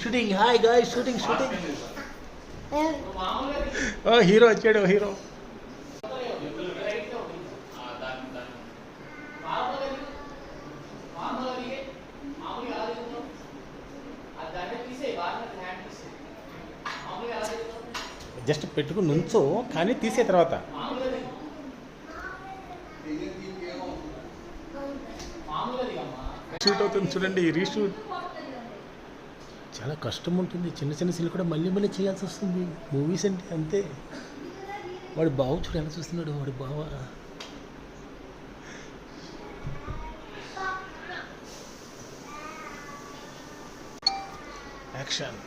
Shooting hi guys shooting hero వచ్చాడు hero. Just పెట్టుకుని నుంచో కానీ తీసే తర్వాత షూట్ అవుతుంది చూడండి. రీషూట్ చాలా కష్టం ఉంటుంది. చిన్న చిన్న సీన్లు కూడా మళ్ళీ మళ్ళీ చేయాల్సి వస్తుంది. మూవీస్ అంటే అంతే. వాడు బావ చూడు ఎలా చూస్తున్నాడు. వాడు బావ యాక్షన్.